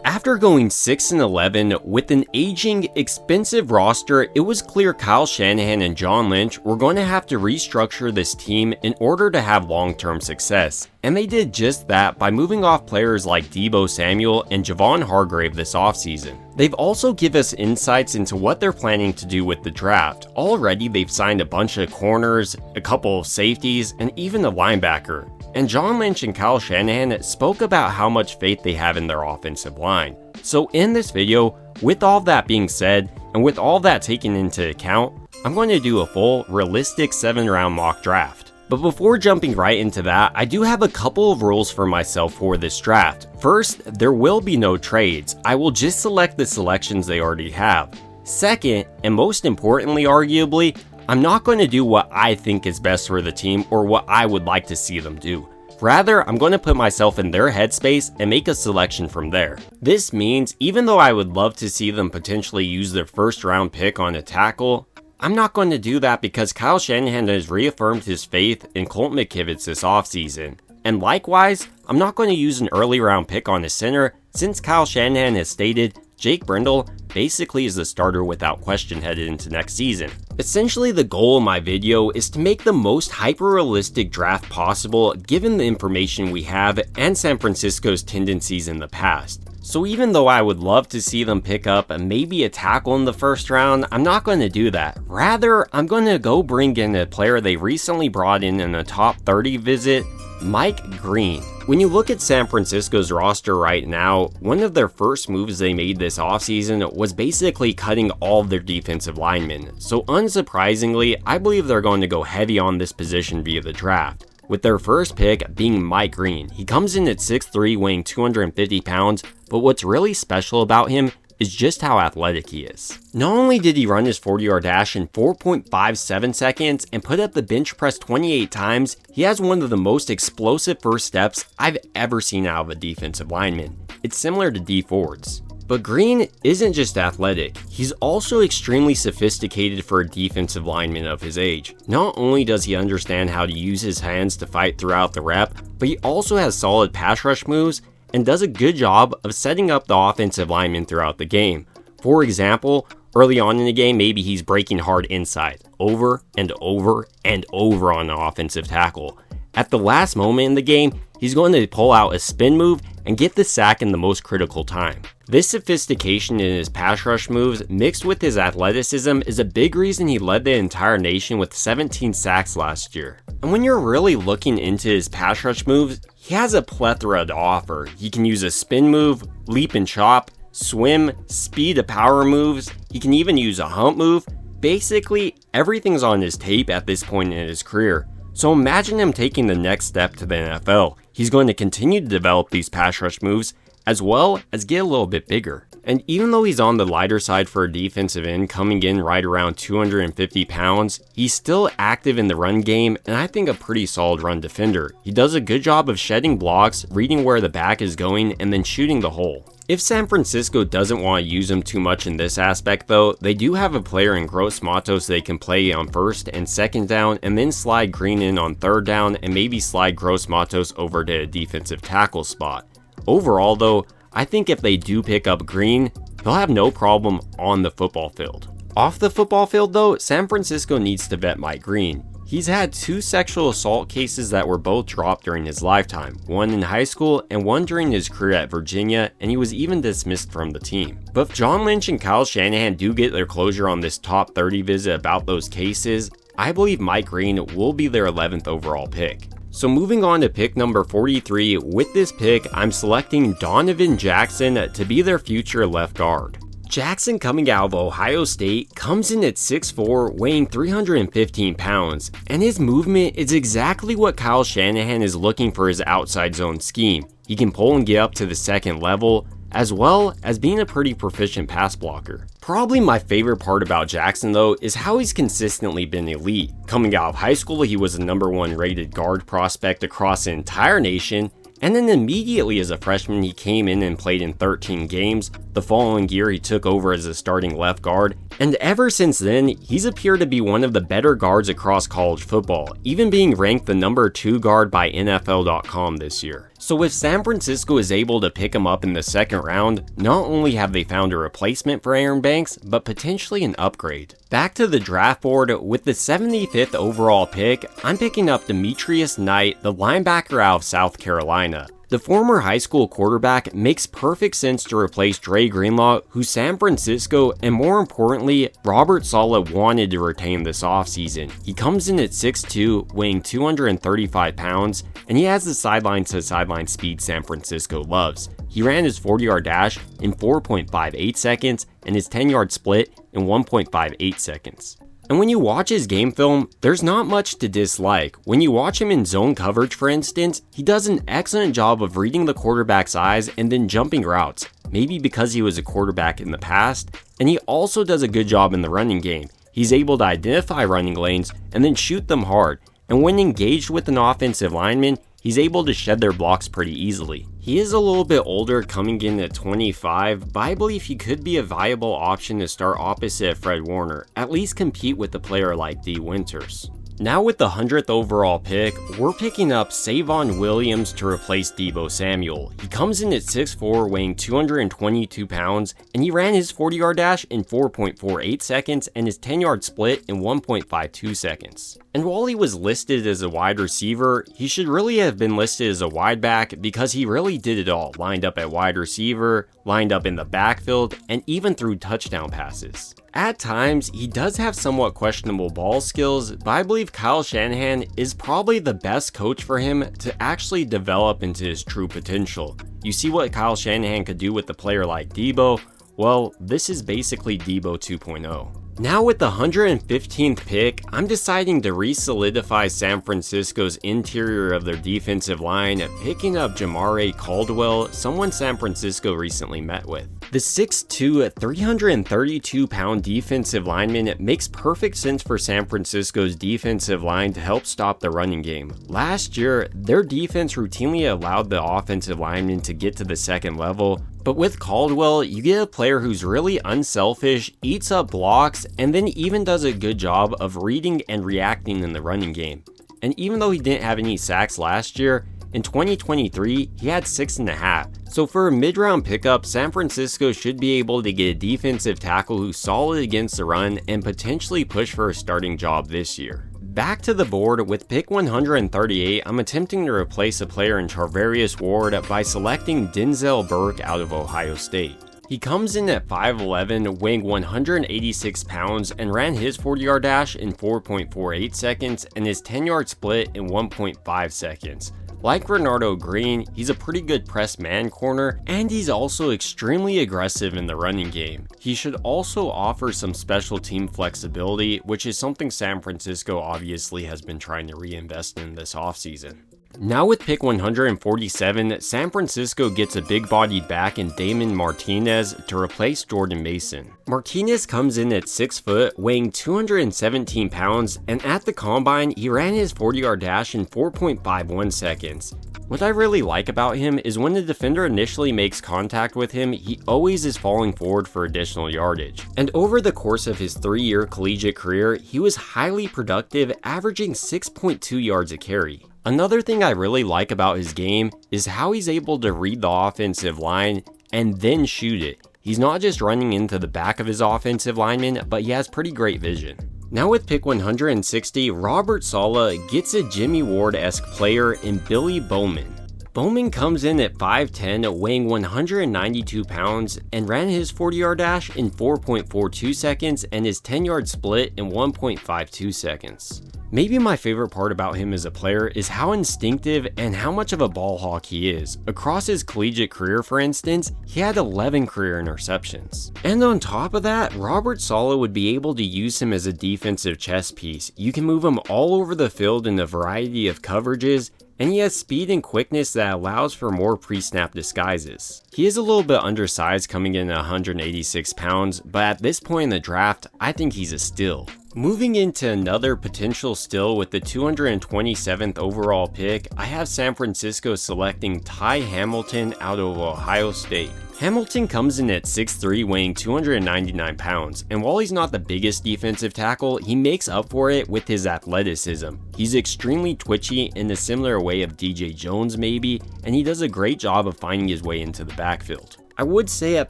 After going 6-11 with an aging, expensive roster, it was clear Kyle Shanahan and John Lynch were going to have to restructure this team in order to have long-term success. And they did just that by moving off players like Deebo Samuel and Javon Hargrave this offseason. They've also given us insights into what they're planning to do with the draft. Already they've signed a bunch of corners, a couple of safeties, and even a linebacker. And John Lynch and Kyle Shanahan spoke about how much faith they have in their offensive line. So in this video, with all that being said, and with all that taken into account, I'm going to do a full, realistic 7-round mock draft. But before jumping right into that, I do have a couple of rules for myself for this draft. First, there will be no trades. I will just select the selections they already have. Second, and most importantly arguably, I'm not going to do what I think is best for the team or what I would like to see them do. Rather, I'm going to put myself in their headspace and make a selection from there. This means, even though I would love to see them potentially use their first round pick on a tackle, I'm not going to do that because Kyle Shanahan has reaffirmed his faith in Colt McKivitz this offseason. And likewise, I'm not going to use an early round pick on a center since Kyle Shanahan has stated Jake Brendel basically is the starter without question headed into next season. Essentially, the goal of my video is to make the most hyper-realistic draft possible given the information we have and San Francisco's tendencies in the past. So even though I would love to see them pick up maybe a tackle in the first round, I'm not going to do that. Rather, I'm going to go bring in a player they recently brought in a top 30 visit, Mike Green. When you look at San Francisco's roster right now, one of their first moves they made this offseason was basically cutting all of their defensive linemen. So unsurprisingly, I believe they're going to go heavy on this position via the draft, with their first pick being Mike Green. He comes in at 6'3", weighing 250 pounds, but what's really special about him is just how athletic he is. Not only did he run his 40-yard dash in 4.57 seconds and put up the bench press 28 times, he has one of the most explosive first steps I've ever seen out of a defensive lineman. It's similar to Dee Ford's. But Green isn't just athletic, he's also extremely sophisticated for a defensive lineman of his age. Not only does he understand how to use his hands to fight throughout the rep, but he also has solid pass rush moves and does a good job of setting up the offensive lineman throughout the game. For example, early on in the game, maybe he's breaking hard inside, over and over and over on the offensive tackle. At the last moment in the game, he's going to pull out a spin move and get the sack in the most critical time. This sophistication in his pass rush moves mixed with his athleticism is a big reason he led the entire nation with 17 sacks last year. And when you're really looking into his pass rush moves, he has a plethora to offer. He can use a spin move, leap and chop, swim, speed to power moves. He can even use a hump move. Basically, everything's on his tape at this point in his career. So imagine him taking the next step to the NFL. He's going to continue to develop these pass rush moves as well as get a little bit bigger. And even though he's on the lighter side for a defensive end, coming in right around 250 pounds, he's still active in the run game and I think a pretty solid run defender. He does a good job of shedding blocks, reading where the back is going, and then shooting the hole. If San Francisco doesn't want to use him too much in this aspect though, they do have a player in Gross Matos they can play on first and second down and then slide Green in on third down and maybe slide Gross Matos over to a defensive tackle spot. Overall though, I think if they do pick up Green, he'll have no problem on the football field. Off the football field though, San Francisco needs to vet Mike Green. He's had 2 sexual assault cases that were both dropped during his lifetime, one in high school and one during his career at Virginia, and he was even dismissed from the team. But if John Lynch and Kyle Shanahan do get their closure on this top 30 visit about those cases, I believe Mike Green will be their 11th overall pick. So moving on to pick number 43, with this pick, I'm selecting Donovan Jackson to be their future left guard. Jackson, coming out of Ohio State, comes in at 6'4", weighing 315 pounds, and his movement is exactly what Kyle Shanahan is looking for his outside zone scheme. He can pull and get up to the second level, as well as being a pretty proficient pass blocker. Probably my favorite part about Jackson though is how he's consistently been elite. Coming out of high school, he was the #1 rated guard prospect across the entire nation, and then immediately as a freshman he came in and played in 13 games. The following year he took over as a starting left guard, and ever since then he's appeared to be one of the better guards across college football, even being ranked the #2 guard by NFL.com this year. So if San Francisco is able to pick him up in the second round, not only have they found a replacement for Aaron Banks, but potentially an upgrade. Back to the draft board, with the 75th overall pick, I'm picking up Demetrius Knight, the linebacker out of South Carolina. The former high school quarterback makes perfect sense to replace Dre Greenlaw, who San Francisco and more importantly, Robert Saleh wanted to retain this offseason. He comes in at 6'2", weighing 235 pounds, and he has the sideline-to-sideline speed San Francisco loves. He ran his 40-yard dash in 4.58 seconds and his 10-yard split in 1.58 seconds. And when you watch his game film, there's not much to dislike. When you watch him in zone coverage, for instance, he does an excellent job of reading the quarterback's eyes and then jumping routes, maybe because he was a quarterback in the past, and he also does a good job in the running game. He's able to identify running lanes and then shoot them hard, and when engaged with an offensive lineman, he's able to shed their blocks pretty easily. He is a little bit older, coming in at 25, but I believe he could be a viable option to start opposite Fred Warner, at least compete with a player like D. Winters. Now with the 100th overall pick, we're picking up Savion Williams to replace Deebo Samuel. He comes in at 6'4", weighing 222 pounds, and he ran his 40-yard dash in 4.48 seconds and his 10-yard split in 1.52 seconds. And while he was listed as a wide receiver, he should really have been listed as a wide back because he really did it all, lined up at wide receiver, lined up in the backfield, and even threw touchdown passes. At times, he does have somewhat questionable ball skills, but I believe Kyle Shanahan is probably the best coach for him to actually develop into his true potential. You see what Kyle Shanahan could do with a player like Deebo? Well, this is basically Deebo 2.0. Now with the 115th pick, I'm deciding to re-solidify San Francisco's interior of their defensive line, picking up Jamare Caldwell, someone San Francisco recently met with. The 6'2", 332-pound defensive lineman makes perfect sense for San Francisco's defensive line to help stop the running game. Last year, their defense routinely allowed the offensive linemen to get to the second level, but with Caldwell, you get a player who's really unselfish, eats up blocks, and then even does a good job of reading and reacting in the running game. And even though he didn't have any sacks last year, in 2023, he had 6.5. So for a mid-round pickup, San Francisco should be able to get a defensive tackle who's solid against the run and potentially push for a starting job this year. Back to the board, with pick 138, I'm attempting to replace a player in Charvarius Ward by selecting Denzel Burke out of Ohio State. He comes in at 5'11", weighing 186 pounds, and ran his 40-yard dash in 4.48 seconds and his 10-yard split in 1.5 seconds. Like Renardo Green, he's a pretty good press man corner, and he's also extremely aggressive in the running game. He should also offer some special team flexibility, which is something San Francisco obviously has been trying to reinvest in this offseason. Now with pick 147, San Francisco gets a big-bodied back in Damien Martinez to replace Jordan Mason. Martinez comes in at 6 foot, weighing 217 pounds, and at the combine, he ran his 40-yard dash in 4.51 seconds. What I really like about him is when the defender initially makes contact with him, he always is falling forward for additional yardage. And over the course of his 3-year collegiate career, he was highly productive, averaging 6.2 yards a carry. Another thing I really like about his game is how he's able to read the offensive line and then shoot it. He's not just running into the back of his offensive lineman, but he has pretty great vision. Now with pick 160, Robert Saleh gets a Jimmy Ward-esque player in Billy Bowman. Bowman comes in at 5'10", weighing 192 pounds, and ran his 40-yard dash in 4.42 seconds and his 10-yard split in 1.52 seconds. Maybe my favorite part about him as a player is how instinctive and how much of a ball hawk he is. Across his collegiate career, for instance, he had 11 career interceptions. And on top of that, Robert Saleh would be able to use him as a defensive chess piece. You can move him all over the field in a variety of coverages, and he has speed and quickness that allows for more pre-snap disguises. He is a little bit undersized, coming in at 186 pounds, but at this point in the draft, I think he's a steal. Moving into another potential steal with the 227th overall pick, I have San Francisco selecting Ty Hamilton out of Ohio State. Hamilton comes in at 6'3", weighing 299 pounds, and while he's not the biggest defensive tackle, he makes up for it with his athleticism. He's extremely twitchy in a similar way of DJ Jones maybe, and he does a great job of finding his way into the backfield. I would say at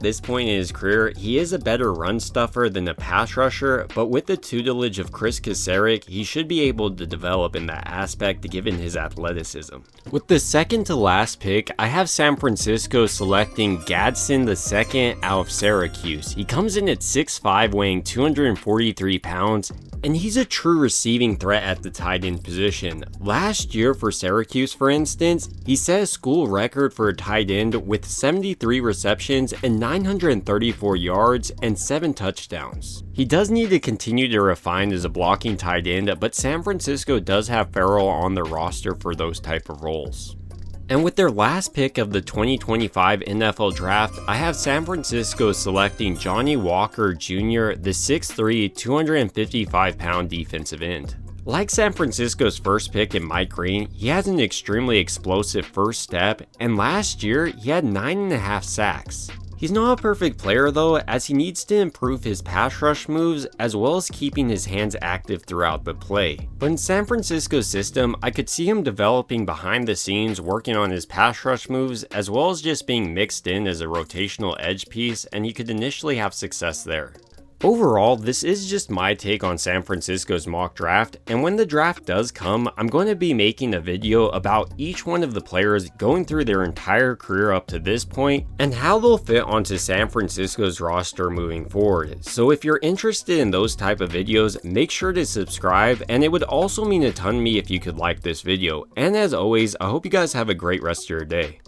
this point in his career, he is a better run stuffer than a pass rusher, but with the tutelage of Chris Kasarik, he should be able to develop in that aspect given his athleticism. With the second to last pick, I have San Francisco selecting Gadsden II out of Syracuse. He comes in at 6'5", weighing 243 pounds, and he's a true receiving threat at the tight end position. Last year for Syracuse, for instance, he set a school record for a tight end with 73 receptions and 934 yards and 7 touchdowns. He does need to continue to refine as a blocking tight end, but San Francisco does have Farrell on their roster for those type of roles. And with their last pick of the 2025 NFL Draft, I have San Francisco selecting Johnny Walker Jr., the 6'3", 255-pound defensive end. Like San Francisco's first pick in Mike Green, he has an extremely explosive first step, and last year he had 9.5 sacks. He's not a perfect player though, as he needs to improve his pass rush moves as well as keeping his hands active throughout the play. But in San Francisco's system, I could see him developing behind the scenes, working on his pass rush moves as well as just being mixed in as a rotational edge piece, and he could initially have success there. Overall, this is just my take on San Francisco's mock draft, and when the draft does come, I'm going to be making a video about each one of the players going through their entire career up to this point, and how they'll fit onto San Francisco's roster moving forward. So if you're interested in those type of videos, make sure to subscribe, and it would also mean a ton to me if you could like this video. And as always, I hope you guys have a great rest of your day.